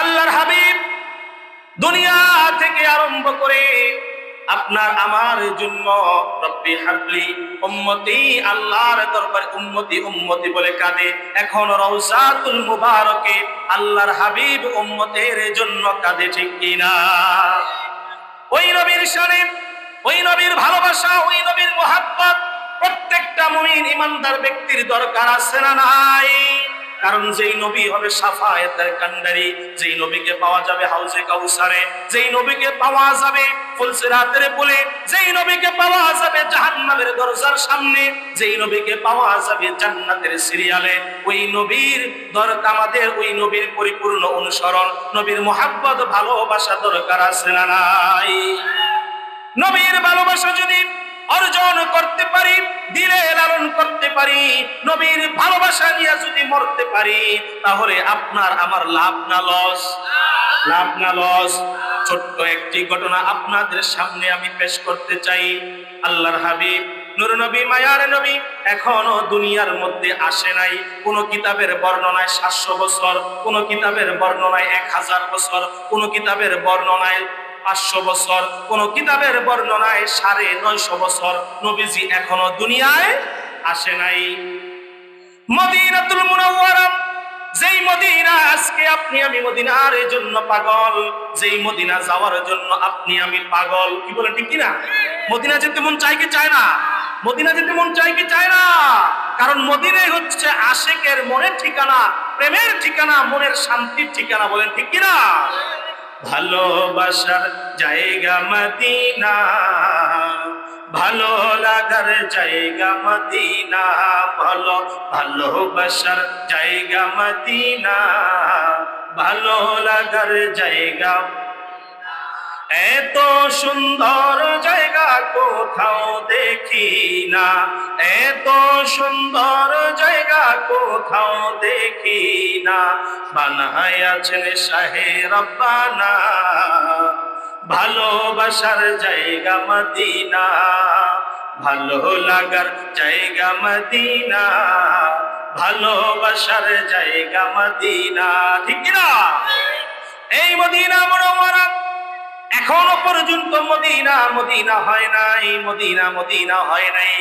আল্লাহর হাবিব দুনিয়া থেকে আরম্ভ করে আপনার আমার জন্য রব্বি হাবলি উম্মতি, আল্লাহর দরবারে উম্মতি উম্মতি বলে কাঁদে। এখন রওজাতুল মুবারকে আল্লাহর হাবিব উম্মতের জন্য কাঁদে, ঠিক কিনা? ওই নবীর শানে, ওই নবীর ভালোবাসা, ওই নবীর মুহাব্বত প্রত্যেকটা মুমিন ইমানদার ব্যক্তির দরকার আছে না নাই? কারণ যেই নবী হবে শাফায়াতের কান্ডারি, যেই নবীকে পাওয়া যাবে হাউজে কাউসারে, যেই নবীকে পাওয়া যাবে ফুলসিরাতের পুলে, যেই নবীকে পাওয়া যাবে জাহান্নামের দরজার সামনে, যেই নবীকে পাওয়া যাবে জান্নাতের সিরিয়ালে, ওই নবীর দরকার আমাদের, ওই নবীর পরিপূর্ণ অনুসরণ, নবীর মুহাব্বত ভালোবাসা দরকার আছে না নাই? নবীর ভালোবাসা যদি অর্জন করতে পারি, দিলে লালন করতে পারি, নবীর ভালোবাসা নিয়ে যদি মরতে পারি, তাহলে আপনার আমার লাভ না লস? লাভ না লস? ছোট্ট একটি ঘটনা আপনাদের সামনে আমি পেশ করতে চাই। আল্লাহর হাবিব নূর নবী, মায়ার নবী এখনো দুনিয়ার মধ্যে আসে নাই। কোন কিতাবের বর্ণনায় 700 বছর, কোন কিতাবের বর্ণনায় 1000 বছর, কোন কিতাবের বর্ণনায় 500 বছর, কোন কিতাবের বর্ণনায় 950 বছর নবীজি এখনো দুনিয়ায় আসে নাই। মদিনাতুল মুনাওয়ারা, যেই মদিনা আজকে আপনি আমি মদিনার জন্য পাগল, যেই মদিনা যাওয়ার জন্য আপনি আমি পাগল, কি বলেন ঠিক কিনা? মদিনা যেতে মন চাই কি চায় না? মদিনা যেতে মন চাই কি চায় না? কারণ মদিনাই হচ্ছে আশিকের মনের ঠিকানা, প্রেমের ঠিকানা, মনের শান্তির ঠিকানা, বলেন ঠিক কিনা? ভালোবাসার জায়গা মদিনা, ভালো লাগার জায়গা মদিনা, ভালো ভালোবাসার জায়গা মদিনা, ভালো লাগার জায়গা। এত সুন্দর জায়গা কোথাও দেখি না, এত সুন্দর জায়গা কোথাও দেখি না, বানায়াছেন শাহে রব্বানা, ভালোবাসার জায়গা মদিনা, ভালো লাগার জায়গা মদিনা, ভালোবাসার জায়গা মদিনা, ঠিক কিনা? এই মদিনা মুনাওয়ারা এখনো পর্যন্ত মদিনা মদিনা হয় নাই, মদিনা মদিনা হয় নাই।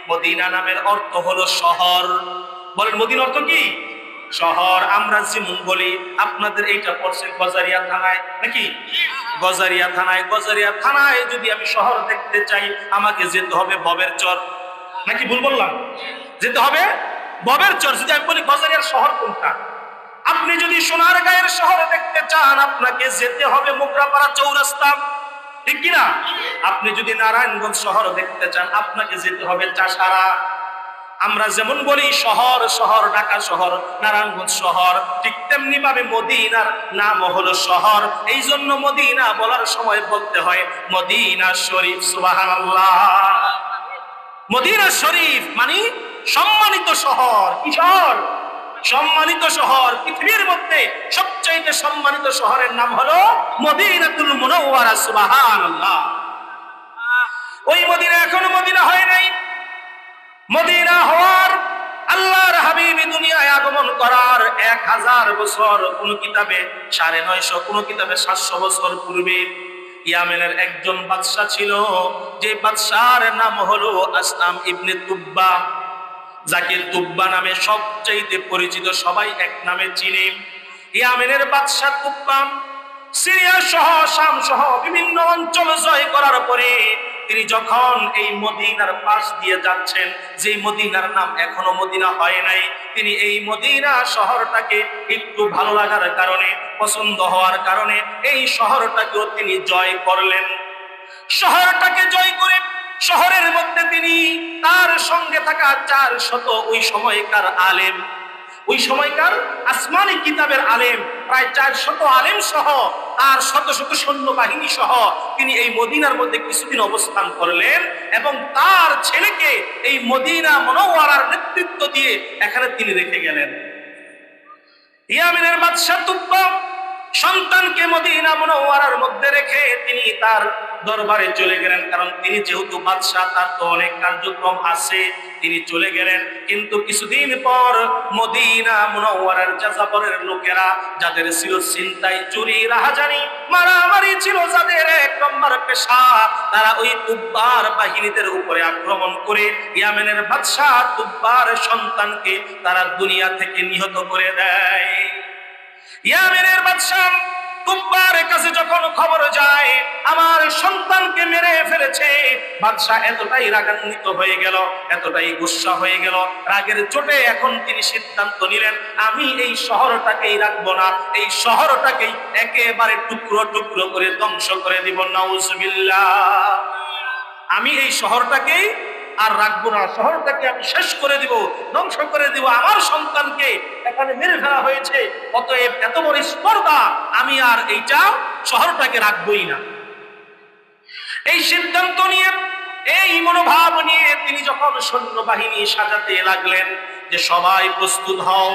মদিনা নামের অর্থ হলো শহর। বলেন মদিনা অর্থ কি? শহর। আমরা যেমন বলি, আপনাদের এইটা পড়ছে গজারিয়া থানায় নাকি? গজারিয়া থানায়, গজারিয়া থানায় যদি আমি শহর দেখতে চাই আমাকে যেতে হবে ববের চর, নাকি ভুল বললাম? যেতে হবে ববের চর। যদি আমি বলি গজারিয়ার শহর কোনটা, আপনি যদি সোনারগাঁয়ের শহর দেখতে চান আপনাকে যেতে হবে মোগরাপাড়া চৌরাস্তা, ঠিক কিনা? আপনি যদি নারায়ণগঞ্জ শহর দেখতে চান আপনাকে যেতে হবে চাষারা। আমরা যেমন বলি শহর শহর, ঢাকা শহর, নারায়ণগঞ্জ শহর, ঠিক তেমনি ভাবে মদিনার নাম হলো শহর। এই জন্য মদিনা বলার সময় বলতে হয় মদিনা শরীফ। সুবহানাল্লাহ। মদিনা শরীফ মানে সম্মানিত শহর। কি শহর? সম্মানিত শহর। পৃথিবীর মধ্যে সবচাইতে সম্মানিত শহরের নাম হলো মদিনাতুল মুনাওয়ারা। সুবহানাল্লাহ। ওই মদিনা এখনো মদিনা হয় নাই। মদিনা হওয়ার, আল্লাহর হাবিব দুনিয়ায় আগমন করার 1000 বছর, কোন কিতাবে 950, কোন কিতাবে 700 বছর পূর্বে ইয়ামেনের একজন বাদশা ছিল, যে বাদশার নাম হলো আসলাম ইবনে তুব্বা, যাকে তুব্বা নামে সবচাইতে পরিচিত, সবাই এক নামে চিনে। ইয়ামেনের বাদশা তুব্বা সিরিয়া সহ শাম সহ বিভিন্ন অঞ্চল জয় করার পরে তিনি যখন এই মদিনার পাশ দিয়ে যাচ্ছেন, যে মদিনার নাম এখনো মদিনা হয় নাই, তিনি এই মদিনা শহরটাকে একটু ভালো লাগার কারণে, পছন্দ হওয়ার কারণে এই শহরটাকেও তিনি জয় করলেন। শহরটাকে জয় করে শহরের মধ্যে তিনি তার সঙ্গে থাকা 400 ওই সময়কার আলেম, ওই সময়কার আসমানি কিতাবের আলেম, প্রায় 400 আলেম সহ আর শত শত সৈন্যবাহিনী সহ তিনি এই মদিনার মধ্যে কিছুদিন অবস্থান করলেন এবং তার ছেলেকে এই মদিনা মুনাওয়ারার নেতৃত্ব দিয়ে এখানে তিনি রেখে গেলেন। ইয়ামেনের বাদশা তুব্বা সন্তানকে মদিনা মুনাওয়ারার মধ্যে রেখে তিনি তার দরবারে চলে গেলেন। কারণ তিনি যেহেতু বাদশা, তার তো অনেক কার্যক্রম আছে। তিনি চলে গেলেন। কিন্তু কিছুদিন পর মদিনা মুনাওয়ারার যাযাবরের লোকেরা, যাদের ছিল ছিনতাই, চুরি, রাহাজানি, মারামারি ছিল যাদের এক নম্বর পেশা, তারা ওই তুব্বার বাহিনীদের উপরে আক্রমণ করে ইয়ামেনের বাদশাহ তুব্বার সন্তানকে তারা দুনিয়া থেকে নিহত করে দেয়। ইয়ামেনের বাদশাহ তুব্বারের কাছে যখন খবর যায় আমার সন্তানকে মেরে ফেলেছে, বাদশাহ এতটাই রাগান্বিত হয়ে গেল, এতটাই গুসা হয়ে গেল, রাগের চোটে এখন তিনি সিদ্ধান্ত নিলেন, আমি এই শহরটাকেই রাখবো না, এই শহরটাকেই একেবারে টুকরো টুকরো করে ধ্বংস করে দিব। নাউজুবিল্লাহ। আমি এই শহরটাকেই আর রাখবো না, শহরটাকে আমি শেষ করে দিব, ধ্বংস করে দিব। আমার সন্তানকে এখানে মেরে ফেলা হয়েছে, অতএব এত বড় স্পর্ধা, আমি আর এইটা শহরটাকে রাখবোই না। এই সিদ্ধান্ত নিয়ে, এই মনোভাব নিয়ে তিনি যখন সৈন্যবাহিনী সাজাতে লাগলেন যে সবাই প্রস্তুত হও,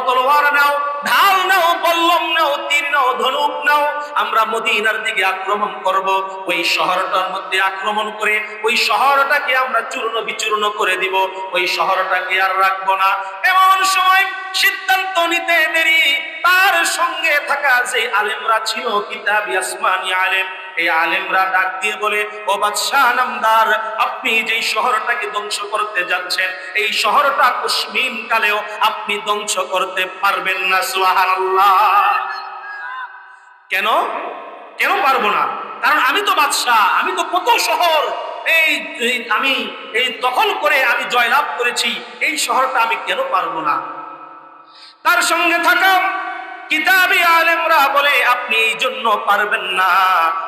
তলোয়ার নাও, ঢাল নাও, বল্লম নাও, তীর নাও, ধনুক নাও, আমরা মদিনার দিকে আক্রমণ করব। ওই শহরটার মধ্যে আক্রমণ করে ওই শহরটাকে আমরা চূর্ণ বিচূর্ণ করে দিব, ওই শহরটাকে আর রাখবো না। এমন সময় সিদ্ধান্ত নিতে দেরি, তার সঙ্গে থাকা যে আলেমরা ছিল, কিতাবি আসমানি আলেম, এই আলেমরা ডাক দিয়ে বলে, ও বাদশাহ নামদার, আপনি যেই শহরটাকে ধ্বংস করতে যাচ্ছেন, এই শহরটা কুসমিন কালেও আপনি ধ্বংস করতে পারবেন না। সুবহানাল্লাহ। কেন কেন পারবো না? কারণ আমি তো বাদশাহ, আমি তো কত শহর আমি এই দখল করে আমি জয়লাভ করেছি, এই শহরটা আমি কেন পারবো না? তার সঙ্গে থাকা কিতাবী আলেমরা বলে, আপনি এই জন্য পারবেন না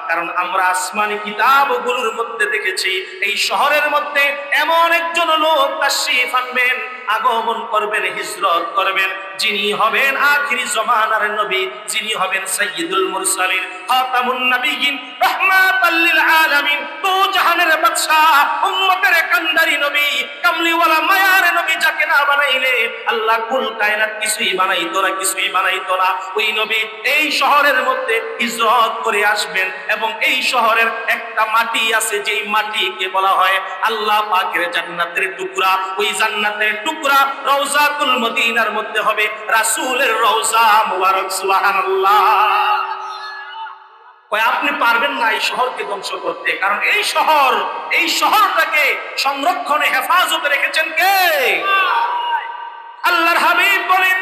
কারণ আমরা আসমানি কিতাবগুলোর মধ্যে দেখেছি এই শহরের মধ্যে এমন একজন লোক তাশরীফ আনবেন, আগমন করবেন, হিজরত করবেন, যিনি হবেন আখিরি জমানার নবী, যিনি হবেন সাইয়্যিদুল মুরসালিন, খাতামুন নবিয়্যিন, রাহমাতাল লিল আলামিন, তো জাহানের বাদশাহ, উম্মতের কান্ডারি নবী, কামলিওয়ালা মায়ার নবী, যাকে না বানাইলে আল্লাহ কুল কায়নাত কিছুই বানাইতো না, কিছুই বানাইতো না। ওই নবী এই শহরের মধ্যে হিজরত করে আসবেন এবং এই শহরের একটা মাটি আছে, যেই মাটিকে বলা হয় আল্লাহ পাকের জান্নাতের টুকরা। ওই জান্নাতের টুকরা রওজাতুল মদিনার মধ্যে হবে রাসূলের রওজা মুবারক। সুবহানাল্লাহ। আপনি পারবেন না এই শহরকে ধ্বংস করতে, কারণ এই শহরটাকে সংরক্ষণে হেফাজতে রেখেছেন কে? আল্লাহর হাবিব বলেন,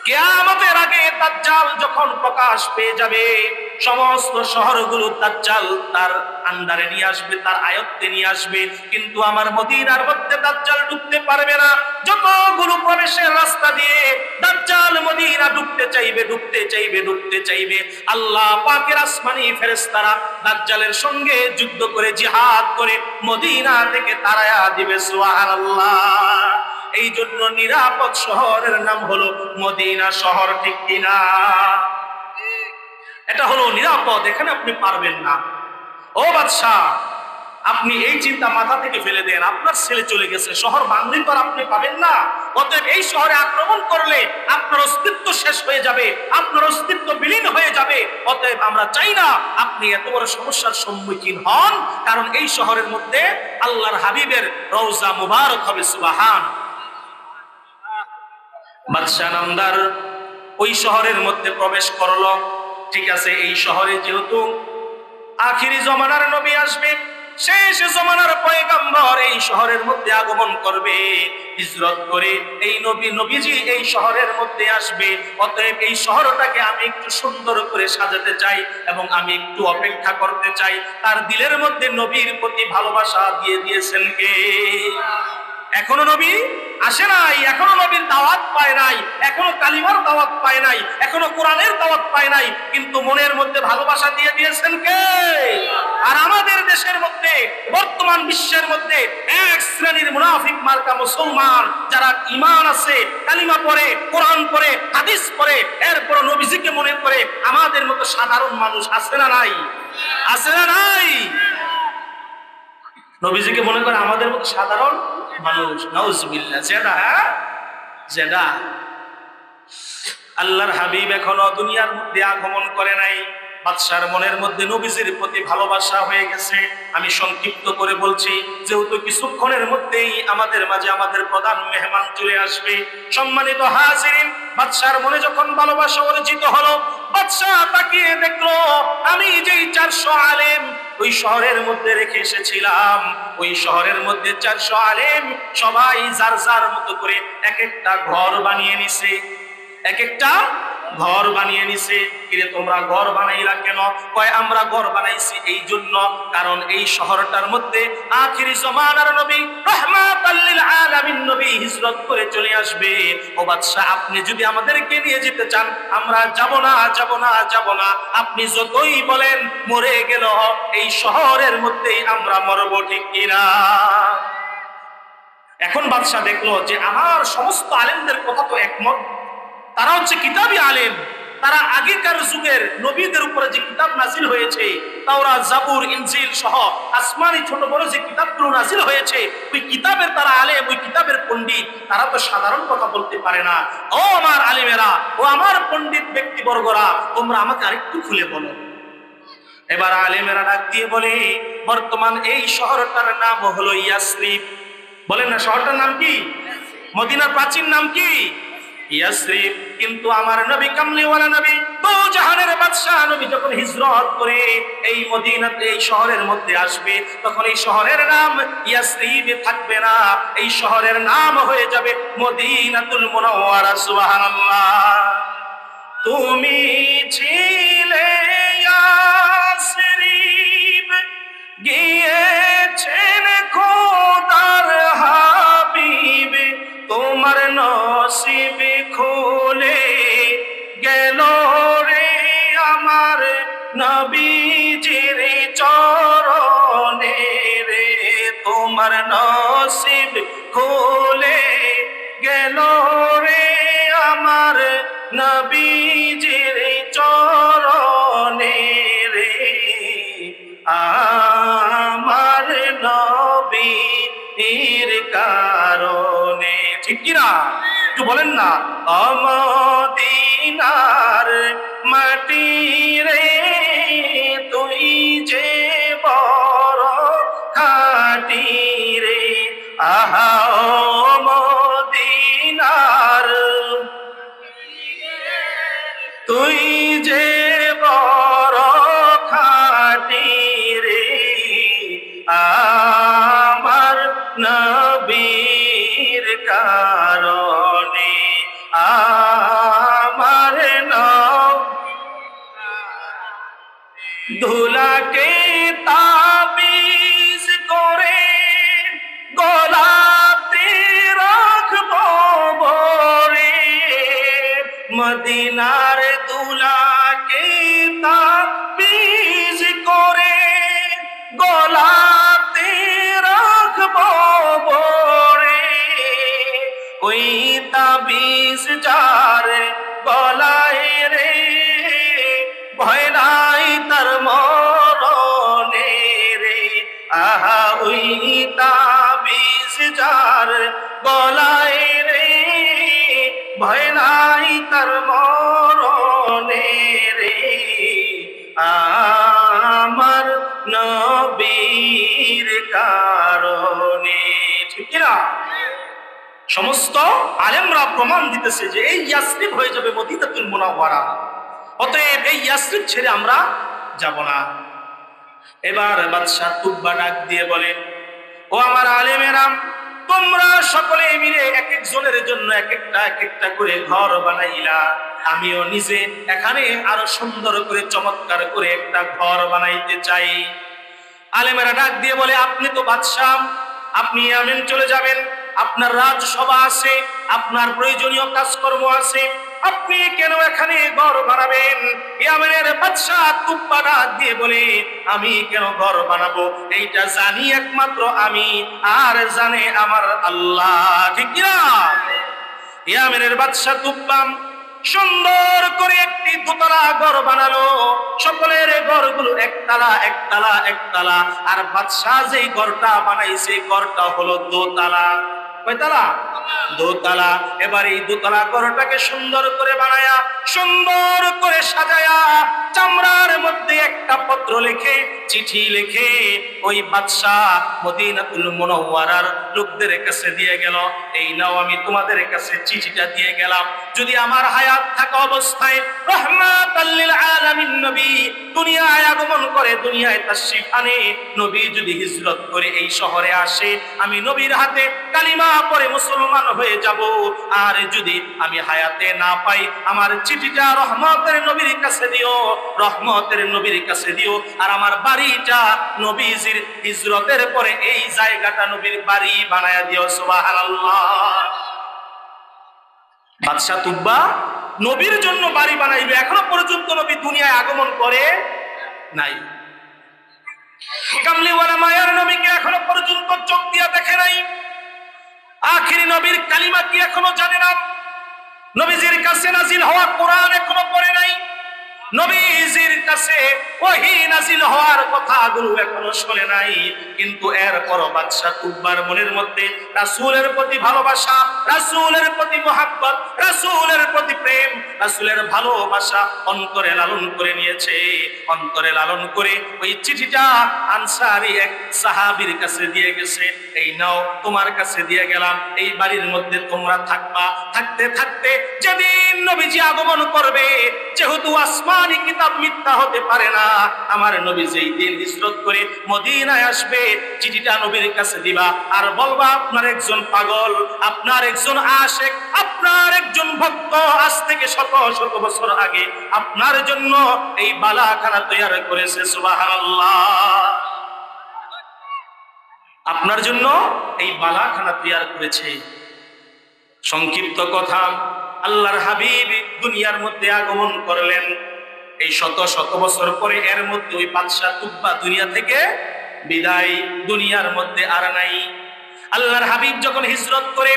কিয়ামতের আগে দাজ্জাল যখন প্রকাশ পেয়ে যাবে, সমস্ত শহরগুলো দাজ্জাল তার আন্ডারে নিয়ে আসবে, তার আয়ত্তে নিয়ে আসবে, কিন্তু আমার মদিনার মধ্যে দাজ্জাল ঢুকতে পারবে না। যতগুলো প্রবেশের রাস্তা দিয়ে দাজ্জাল মদিনা ঢুকতে চাইবে, আল্লাহ পাকের আসমানি ফেরেশতারা দাজ্জালের সঙ্গে যুদ্ধ করে, জিহাদ করে মদিনা থেকে তাড়ায়া দিবে। সুবহানাল্লাহ। এই জন্য নিরাপদ শহরের নাম হলো মদিনা শহর, ঠিক কিনা? এটা হলো নিরাপদ, এখানে আপনি পারবেন না। ও বাদশাহ, আপনি এই চিন্তা মাথা থেকে ফেলে দেন, আপনার ছেলে চলে গেছে, শহর ভাঙলে তো আপনি পাবেন না, অতএব এই শহরে আক্রমণ করলে আপনার অস্তিত্ব শেষ হয়ে যাবে, আপনার অস্তিত্ব বিলীন হয়ে যাবে। অতএব আমরা চাই না আপনি এত বড় সমস্যার সম্মুখীন হন, কারণ এই শহরের মধ্যে আল্লাহর হাবিবের রওজা মুবারক হবে। সুবহান। বাদশাহ নামদার ওই শহরের মধ্যে প্রবেশ করলো। ঠিক আছে, এই শহরে যেহেতু আখিরি জমানার নবী আসবে, শেষ জমানার পয়গম্বর এই শহরের মধ্যে আগমন করবে, হিজরত করে এই নবীজি এই শহরের মধ্যে আসবে, অতএব এই শহরটাকে আমি একটু সুন্দর করে সাজাতে চাই এবং আমি একটু অপেক্ষা করতে চাই। তার দিলের মধ্যে নবীর প্রতি ভালোবাসা দিয়ে দিয়েছেন কে? এখনো নবী আসে নাই, এখনো নবীর দাওয়াত পায় নাই, এখনো কালিমার দাওয়াত পায় নাই, এখনো কোরআনের দাওয়াত পায় নাই, কিন্তু মনের মধ্যে ভালোবাসা দিয়ে দিয়েছেন কে? আর আমাদের দেশের মধ্যে, বর্তমান বিশ্বের মধ্যে এক শ্রেণীর মুনাফিক মার্কা মুসলমান, যারা ঈমান আছে, কালিমা পড়ে, কোরআন পড়ে, হাদিস পড়ে, এরপর নবীজিকে মনে করে আমাদের মতো সাধারণ মানুষ আছে না নাই? আছে না নাই? নবীজিকে মনে করে আমাদের মতো সাধারণ মানুষ। নাউজুবিল্লাহ। জেদা। আল্লাহর হাবিব এখনো দুনিয়ার মধ্যে আগমন করে নাই, বাদশার মনের মধ্যে নবীজির প্রতি ভালোবাসা হয়ে গেছে। আমি সংক্ষিপ্ত করে বলছি, যেহেতু কিছুক্ষণের মধ্যেই আমাদের মাঝে আমাদের প্রধান মেহমান চলে আসবে। সম্মানিত হাজিরিন, বাদশার মনে যখন ভালোবাসা অর্জিত হলো, বাদশাহ তাকিয়ে দেখলো আমি যেই 400 আলেম ওই শহরের মধ্যে রেখে এসেছিলাম, ওই শহরের মধ্যে 400 আলেম সবাই যার যার মতো করে এক একটা ঘর বানিয়ে নিছে, এক একটা ঘর বানিয়ে নিছে। কিরে তোমরা ঘর বানাইলা কেন? কয় আমরা ঘর বানাইছি এই জন্য, কারণ এই শহরটার মধ্যে আখিরি জমানার নবী রাহমাতাল লিল আলামিন নবী হিজরত করে চলে আসবে। ও বাদশা, আপনি যদি আমাদেরকে নিয়ে যেতে চান আমরা যাব না, যাব না, যাব না। আপনি যতই বলেন, মরে গেল এই শহরের মধ্যেই আমরা মরব, ঠিক কিনা? এখন বাদশা দেখলো যে আমার সমস্ত আলেমদের কথা তো একমত, তারা হচ্ছে কিতাবী আলেম, তারা আগেকার যুগের নবীদের উপরে যে কিতাব নাজিল হয়েছে, তাওরাত, জাবুর, ইনজিল সহ আসমানি ছোট বড় যে কিতাবগুলো নাজিল হয়েছে, ওই কিতাবের তারা আলেম, ওই কিতাবের পণ্ডিত, তারা তো সাধারণ কথা বলতে পারে না। ও আমার আলেমেরা, ও আমার পণ্ডিত ব্যক্তিবর্গরা, তোমরা আমাকে আরেকটু খুলে বলো। এবার আলেমেরা ডাক দিয়ে বলে, বর্তমান এই শহরটার নাম হলো ইয়াসরিব। বলেন না, শহরটার নাম কি? মদিনার প্রাচীন নাম কি? ইয়াসরিব। কিন্তু আমার নবী কামলিওয়ালা নবী, দো জাহানের বাদশা নবী যখন হিজরত করে এই মদিনাতে, এই শহরের মধ্যে আসবে, তখন এই শহরের নাম ইয়াসরিব থাকবে না, এই শহরের নাম হয়ে যাবে মদিনাতুল মুনাওয়ারা। সুবহানাল্লাহ। তুমি ছিলে ইয়াসরিব, গিয়েছেন খোদার হাবিব, তোমার নসিব খুলে গেল রে আমার নবীজির চরণে রে, তোমার নসিব খুলে গেল রে আমার নবীজির চরণে রে, আমার নবীর কারণে, ঠিক কিনা? একটু বলেন না, মদিনার মাটি রে তুই যে বড় খাঁটি রে, আহা ও মদিনার তুই যে বড় খাঁটি রে, আমার নবীর কারণে, আমার ধুলাকে তাবিজ করে গলাতে রাখবো বরে, মদিনার দুলাকে তাবিজ করে গলাতে রাখবো বরে, ওই তাবিজ যার গলায় রে ভয় নাই তার মরণে রে, আহা ওই তাবিজ যার গলায় রে ভয় নাই তার মরণে রে, আমার নবীর কারণে, ঠিক না? সমস্ত আলেমরা প্রমাণ দিতেছে যে এই ইয়াসরিব হয়ে যাবে মদিনাতুল মুনাওয়ারা। অতএব এই ইয়াসরিব ছেড়ে আমরা যাব না। এবার বাদশা তুব্বা ডাক দিয়ে বলে, ও আমার আলেমেরা, তোমরা সকলে মিলে এক একজনের জন্য এক একটা করে ঘর বানাইলা, আমিও নিজে এখানে আরো সুন্দর করে চমৎকার করে একটা ঘর বানাইতে চাই। আলেমেরা ডাক দিয়ে বলে, আপনি তো বাদশা, আপনি ইয়ামেন চলে যাবেন, আপনার রাজসভা আছে, আপনার প্রয়োজনীয় কাজকর্ম আছে, আপনি কেন এখানে ঘর বানাবেন? ইয়ামেনের বাদশা তুব্বা ডাক দিয়ে বলে, আমি কেন ঘর বানাবো এইটা জানি একমাত্র আমি, আর জানে আমার আল্লাহ, ঠিক কিনা? ইয়ামেনের বাদশা তুব্বা সুন্দর করে একটি দোতলা ঘর বানালো। সকলের ঘরগুলো একতলা একতলা একতলা, আর বাদশা যেই ঘরটা বানাইছে ঘরটা হলো দোতলা। কয়তলা? দোতলা। এবার এই দোতলা ঘরটাকে সুন্দর করে বানায়া, সুন্দর করে সাজায়া, চামড়ার মধ্যে একটা পত্র লিখে, চিঠি লিখে ওই বাদশাহ মদিনাতুল মুনাওয়ারার লোকদের কাছে দিয়ে গেল, এই নাও আমি তোমাদের কাছে চিঠিটা দিয়ে গেলাম। যদি আমার হায়াত থাকা অবস্থায় রাহমাতাল লিল আলামিন নবী দুনিয়ায় আগমন করে, দুনিয়ায় তাশরীফ আনে, নবী যদি হিজরত করে এই শহরে আসে, আমি নবীর হাতে কালিমা পড়ে মুসলমান হয়ে যাব। আর যদি আমি হায়াতে না পাই, আমার চিঠিটা রহমতের নবীর কাছে দিও, রহমতের নবীর কাছে দিও। আর আমার বাড়িটা নবীজির হিজরতের পরে এই জায়গাটা নবীর বাড়ি বানায়া দিও। সুবহানাল্লাহ। বাদশা তুব্বা নবীর জন্য বাড়ি বানাইবে, এখনো পর্যন্ত নবী দুনিয়ায় আগমন করে নাই। কামলিওয়ালা মায়ার নবীকে এখনো পর্যন্ত চোখ দিয়া দেখে নাই, আখিরি নবীর কালিমা কি এখনো জানে না, নবীজির কাছে নাজিল হওয়া কোরআন এখনো পড়ে নাই, নবীজির কাছে ওহী নাজিল হওয়ার কথাগুলো এখনো শুনে নাই। কিন্তু এরপর বাদশা তুব্বার মনের মধ্যে রাসূলের প্রতি ভালোবাসা, রাসূলের প্রতি মহব্বত, রাসূলের প্রতি প্রেম, রাসূলের ভালোবাসা অন্তরে লালন করে নিয়েছে। অন্তরে লালন করে ওই চিঠিটা আনসারী এক সাহাবীর কাছে দিয়ে গেছে, এই নাও তোমার কাছে দিয়ে গেলাম, এই বাড়ির মধ্যে তোমরা থাকবা। থাকতে থাকতে যেদিন নবীজি আগমন করবে, যেহেতু আসমানি কিতাব মিথ্যা হতে পারে না, আমার নবী যেই দিন হিজরত করে মদিনায় আসবে, চিঠিটা নবীর কাছে দিবা আর বলবা আপনার একজন পাগল, আপনার একজন আশিক, আপনার একজন ভক্ত আজ থেকে শত শত বছর আগে আপনার জন্য এই বালাখানা তৈরি করেছে। সুবহানাল্লাহ। আপনার জন্য এই বালাখানা তৈরি করেছে। সংক্ষিপ্ত কথা, আল্লাহর হাবিব দুনিয়ার মধ্যে আগমন করলেন, এই শত শত বছর পরে এর মধ্যে ওই বাদশা তুব্বা দুনিয়া থেকে বিদায়, দুনিয়ার মধ্যে আর নাই। আল্লাহর হাবিব যখন হিজরত করে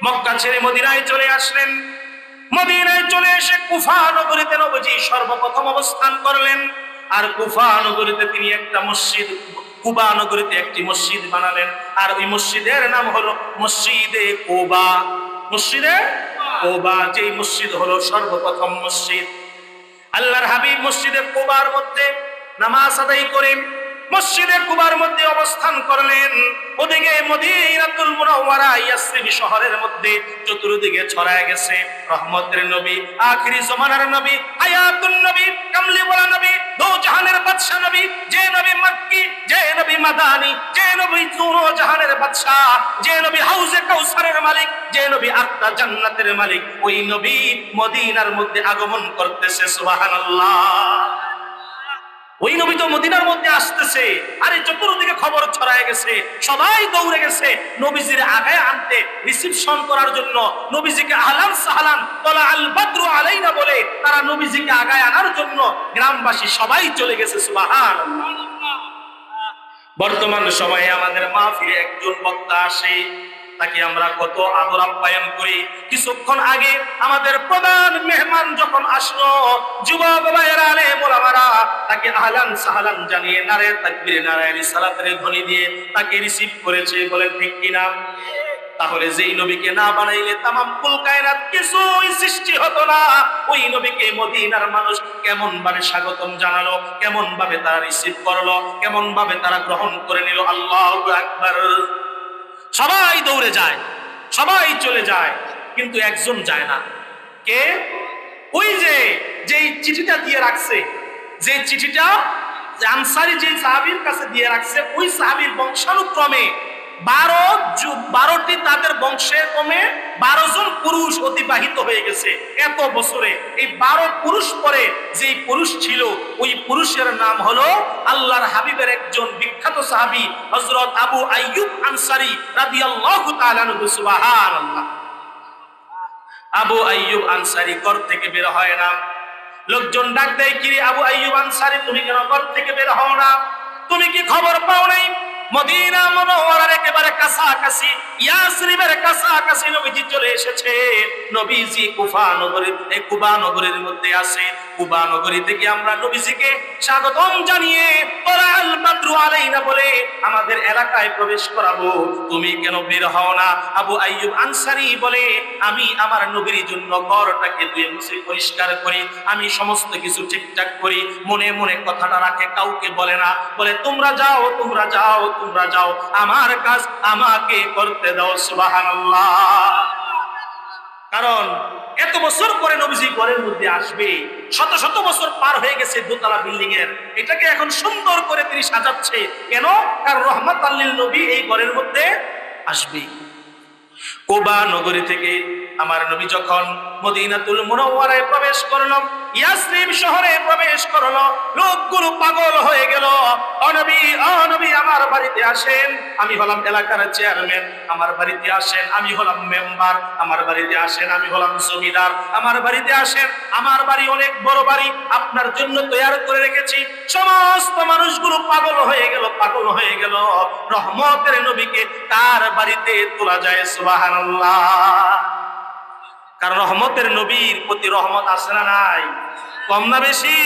মক্কা ছেড়ে মদিনায় চলে আসলেন, মদিনায় চলে এসে কুফা নগরীতে নবীজি সর্বপ্রথম অবস্থান করলেন। আর কুফা নগরীতে তিনি একটা মসজিদ, কুবা নগরীতে একটি মসজিদ বানালেন, আর ওই মসজিদের নাম হলো মসজিদে কুবা। মসজিদে কুবা, যেই মসজিদ হলো সর্বপ্রথম মসজিদ। আল্লাহর হাবিব মসজিদে কুবার মধ্যে নামাজ আদায় করে মসজিদে কুবার মধ্যে অবস্থান করলেন। ওদিকে মদিনাতুল মুনাওয়ারা ইয়াসরিব শহরের মধ্যে চতুর্দিকে ছড়ায় গেছে রহমতের নবী, আখিরি জামানার নবী, হায়াতুন নবী, কামলিওয়ালা নবী, দো জাহানের বাদশা নবী, যে নবী মক্কি, যে নবী মাদানী, যে নবী দুনো জাহানের বাদশা, যে নবী হাউজে কাউসারের মালিক, যে নবী আটটা জান্নাতের মালিক, ওই নবী মদিনার মধ্যে আগমন করতেছে। সুবহানাল্লাহ। ওই নবী তো মদিনার মধ্যে আসতেছে, আরে চতুর্দিকে খবর ছড়ায় গেছে, সবাই দৌড়ে গেছে নবীজির আগে আনতে, রিসিপশন করার জন্য, নবীজিকে আহলান সাহলান তলা আল বদরু আলাইনা বলে তারা নবীজিকে আগায় আনার জন্য গ্রামবাসী সবাই চলে গেছে। সুবহানাল্লাহ। বর্তমান সময়ে আমাদের মাহফিলে একজন বক্তা আসে, তাকে আমরা কত আদর আপ্যায়ন করি। কিছুক্ষণ আগে আমাদের প্রধান মেহমান যখন আসলো, যুবক ভাইয়েরা, আলেম ওলামারা তাকে আহলান সাহলান জানিয়ে নারে তাকবীর, নারে রিসালাতের ধ্বনি দিয়ে তাকে রিসিভ করেছে। বলেন ঠিক কিনা? তাহলে যেই নবীকে না বানাইলে তামাম কুল কায়নাত কিছুই সৃষ্টি হতো না। ওই নবীকে মদিনার মানুষ কেমন ভাবে স্বাগতম জানালো, কেমন ভাবে তারা রিসিভ করলো, কেমন ভাবে তারা গ্রহণ করে নিল। আল্লাহু আকবার। সবাই দৌড়ে যায়, সবাই চলে যায়, কিন্তু একজন যায় না। কে? ওই যে চিঠিটা দিয়ে রাখছে, যে চিঠিটা আনসারী যে সাহাবীর কাছে দিয়ে রাখছে, ওই সাহাবীর বংশানুক্রমে 12টি তাদের বংশের ক্রমে 12 জন পুরুষ অতিবাহিত হয়ে গেছে এত বছরে। এই 12 পুরুষ পরে যে পুরুষ ছিল, ওই পুরুষের নাম হলো আল্লাহর হাবিবের একজন বিখ্যাত সাহাবী হযরত আবু আইয়ুব আনসারী রাদিয়াল্লাহু তাআলা আনহু। সুবহানাল্লাহ। আবু আইয়ুব আনসারী ঘর থেকে বের হয় না। লোকজন ডাক দেয়, কি রে আবু আইয়ুব আনসারী, তুমি কেন ঘর থেকে বের হও না? তুমি কি খবর পাও নাই মদিনা মুনাওয়ারার একেবারে কাছাকাছি, ইয়াসরিবের কাছাকাছি নবীজি চলে এসেছে? নবীজি কুফা নগরীর মধ্যে আছে। কুবা নগরী থেকে আমরা নবীজিকে স্বাগতম জানিয়ে তোরাল বাদরু আলাইনা বলে আমাদের এলাকায় প্রবেশ করাবো, তুমি কেন বের হও না? আবু আইয়ুব আনসারী বলে, আমি আমার নবীর জন্য ঘরটাকে ধুয়ে মুছে পরিষ্কার করি, আমি সমস্ত কিছু ঠিকঠাক করি, মনে মনে কথাটা রাখে, কাউকে বলে না, বলে তোমরা যাও, তোমরা যাও, তোমরা যাও, আমার কাজ আমাকে করতে দাও। সুবহানাল্লাহ। কারণ এত বছর পরে নবীজি ঘরের মধ্যে আসবে, শত শত বছর পার হয়ে গেছে দোতলা বিল্ডিং এর, এটাকে এখন সুন্দর করে তিনি সাজাচ্ছে কেন? কারণ রহমাতাল লিল নবী এই ঘরের মধ্যে আসবে। কুবা নগরী থেকে আমার নবী যখন মদিনাতুল মুনাওয়ারায় প্রবেশ করলো, ইয়াসরিব শহরে প্রবেশ করলো, লোকগুলো পাগল হয়ে গেল। ও নবী আমার বাড়িতে আসেন, আমি হলাম এলাকার চেয়ারম্যান, আমার বাড়িতে আসেন, আমি হলাম মেম্বার, আমার বাড়িতে আসেন, আমি হলাম জমিদার, আমার বাড়িতে আসেন, আমার বাড়ি অনেক বড় বাড়ি, আপনার জন্য তৈরি করে রেখেছি। সমস্ত মানুষগুলো পাগল হয়ে গেল, পাগল হয়ে গেল। রহমতের নবীকে কার বাড়িতে তোলা যায়? সুবহানাল্লাহ। কারণ রহমতের নবীর প্রতি রহমত আছে না নাই? কম না বেশি?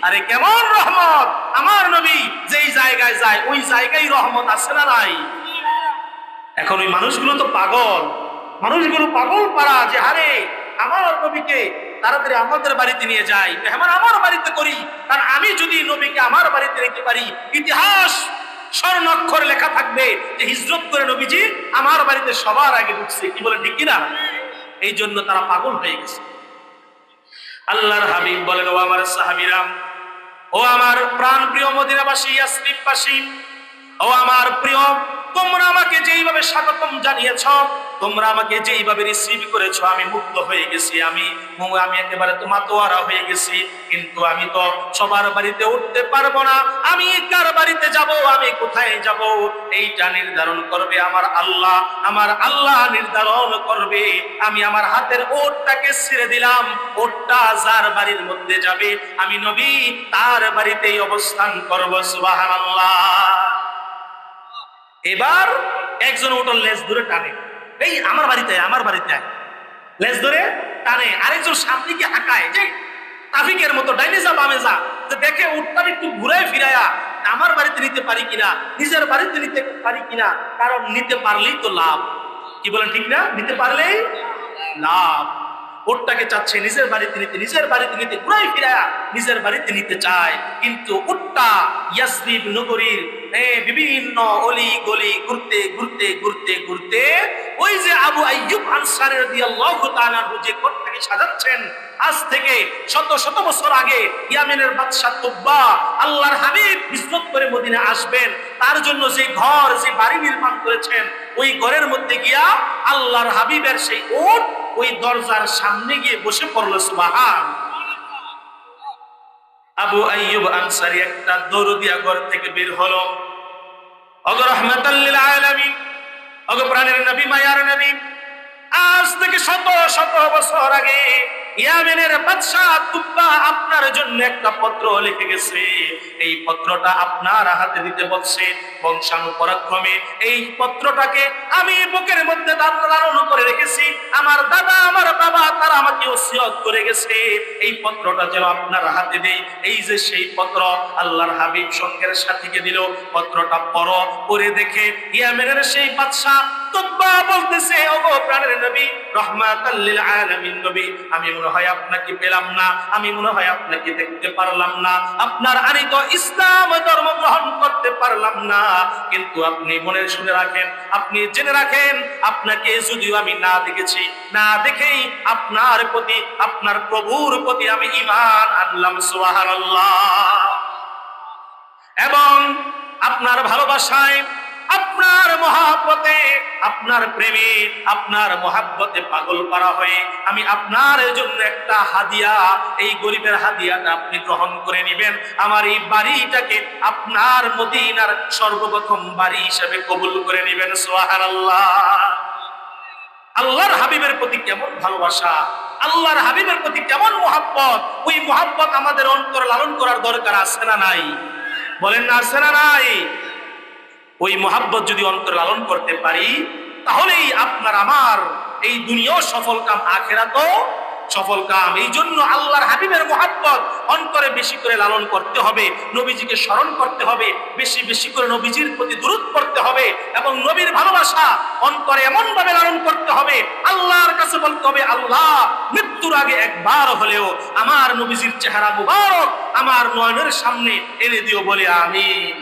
আরে কেমন রহমত! আমার নবী যেই জায়গায় যায় ওই জায়গায় রহমত আছে না নাই? এখন ওই মানুষগুলো তো পাগল, মানুষগুলো পাগল পাড়া, যে হারে আমার নবীকে তাড়াতাড়ি আমাদের বাড়িতে নিয়ে যাই, মেহমান আমার বাড়িতে করি, কারণ আমি যদি নবীকে আমার বাড়িতে নিতে পারি, ইতিহাস স্বর্ণাক্ষরে লেখা থাকবে যে হিজরত করে নবীজি আমার বাড়িতে সবার আগে ঢুকছে। কি বলে, ঠিক কিনা? এই জন্য তারা পাগল হয়ে গেছে। আল্লাহর হাবিব বলেন, ও আমার সাহাবীরা, ও আমার প্রাণ প্রিয় মদিনাবাসী, ইয়াসরিববাসী, ও আমার প্রিয়, তোমরা আমাকে যেইভাবে স্বাগতম জানিয়েছ, তোমরা আমাকে যেইভাবে রিসিভ করেছো, আমি মুগ্ধ হয়ে গেছি, আমি একেবারে তো মাতোয়ারা হয়ে গেছি। কিন্তু আমি তো সবার বাড়িতে উঠতে পারবো না, আমি কার বাড়িতে যাব, আমি কোথায় যাব, এইটা নির্ধারণ করবে আমার আল্লাহ। আমার আল্লাহ নির্ধারণ করবে। আমি আমার হাতের ওটটাকে ছেড়ে দিলাম, ওটটা যার বাড়ির মধ্যে যাবে আমি নবী তার বাড়িতেই অবস্থান করব। সুবহানাল্লাহ। এবার একজন ওটার লেজ ধরে টানে, এই আমার বাড়িতে, আমার বাড়িতে লেজ ধরে টানে, আরেকজন সামনে গিয়ে হাঁকায়, যে ট্রাফিকের মতো ডাইনে যা বামে যা, দেখে উঠটা একটু ঘুরায় ফিরায়া আমার বাড়িতে নিতে পারি কিনা, নিজের বাড়িতে নিতে পারি কিনা। কারণ নিতে পারলেই তো লাভ। কি বলেন, ঠিক না? নিতে পারলেই লাভ। উটটাকে চাচ্ছে নিজের বাড়িতে নিতে, নিজের বাড়িতে নিতে, ঘুরাই ফিরায়া নিজের বাড়িতে নিতে চায়। কিন্তু উটটা ইয়াসরিব নগরীর বিভিন্ন অলি গলি ঘুরতে ঘুরতে ঘুরতে ঘুরতে ওই যে আবু আইয়ুব আনসারী রাদিয়াল্লাহু তাআলা আনহু যে ঘরটাকে সাজাচ্ছেন, আজ থেকে শত শত বছর আগে ইয়ামেনের বাদশা তুব্বা আল্লাহর হাবিব হিজরত করে মদিনা আসবেন, তার জন্য যে ঘর, যে বাড়ি নির্মাণ করেছেন, ওই ঘরের মধ্যে গিয়া আল্লাহর হাবিবের সেই উট ওই দরজার সামনে গিয়ে বসে পড়ল। সুবহান। আবু আইয়ুব আনসারী একটা দৌড় দিয়া ঘর থেকে বের হলো। ওগো রাহমাতাল লিল আলামিন, ওগো প্রাণের নবী, মায়ার নবী, আজ থেকে শত শত বছর আগে ইয়ামেনের বাদশা তুব্বা আপনার জন্য একটা পত্র লিখে গেছে। এই পত্রটা আপনার হাতে দিতে বলছে। বংশানুপরাক্রমে এই পত্রটাকে আমি বুকের মধ্যে লালন করে রেখেছি। আমার দাদা, আমার বাবা, তারা আমাকে ওসিয়ত করে গেছে এই পত্রটা যেন আপনার হাতে দেই। এই যে সেই পত্র আল্লাহর হাবিব সঙ্গের সাথীকে দিল, পত্রটা পড়ো। পড়ে দেখে ইয়ামেনের সেই বাদশা তুব্বা বলতেছে, ওগো প্রাণের নবী, রাহমাতাল লিল আলামিন নবী, আমি মনে হয় আপনাকে পেলাম না, আমি মনে হয় আপনাকে দেখতে পারলাম না, আপনার আনিত ইসলাম ধর্ম গ্রহণ করতে পারলাম না। কিন্তু আপনি মনে শুনে রাখেন, আপনি জেনে রাখেন, আপনাকে যদিও আমি না দেখেছি, না দেখেই আপনার প্রতি, আপনার প্রভুর প্রতি আমি ঈমান আনলাম। সুবহানাল্লাহ। এবং আপনার ভালোবাসায়, আপনার মহাব্বতে, আপনার প্রেমে, আপনার মহাব্বতে পাগল করা হয়ে আমি আপনার জন্য একটা হাদিয়া, এই গরিবের হাদিয়াটা আপনি গ্রহণ করে নেবেন। আমার এই বাড়িটাকে আপনার মদিনার সর্বপ্রথম বাড়ি হিসেবে কবুল করে নেবেন। সুবহানাল্লাহ। আল্লাহর হাবিবের প্রতি কেমন ভালোবাসা, আল্লাহর হাবিবের প্রতি কেমন মহাব্বত, ওই মহাব্বত আমাদের অন্তর লালন করার দরকার আছে না নাই? বলেন না, আছে না নাই? ওই মহাব্বত যদি অন্তর লালন করতে পারি, তাহলেই আপনার আমার এই দুনিয়াও সফল কাম, আখিরাতও সফল কাম। এই জন্য আল্লাহর হাবিবের মুহাব্বত অন্তরে বেশি করে লালন করতে হবে, নবীজিকে স্মরণ করতে হবে, বেশি বেশি করে নবীজির প্রতি দুরূদ পড়তে হবে এবং নবীর ভালোবাসা অন্তরে এমন ভাবে লালন করতে হবে, আল্লাহর কাছে বলতে হবে, আল্লাহ মৃত্যুর আগে একবার হলেও আমার নবীজির চেহারা মুবারক আমার নয়নের সামনে এনে দিও, বলে আমিন।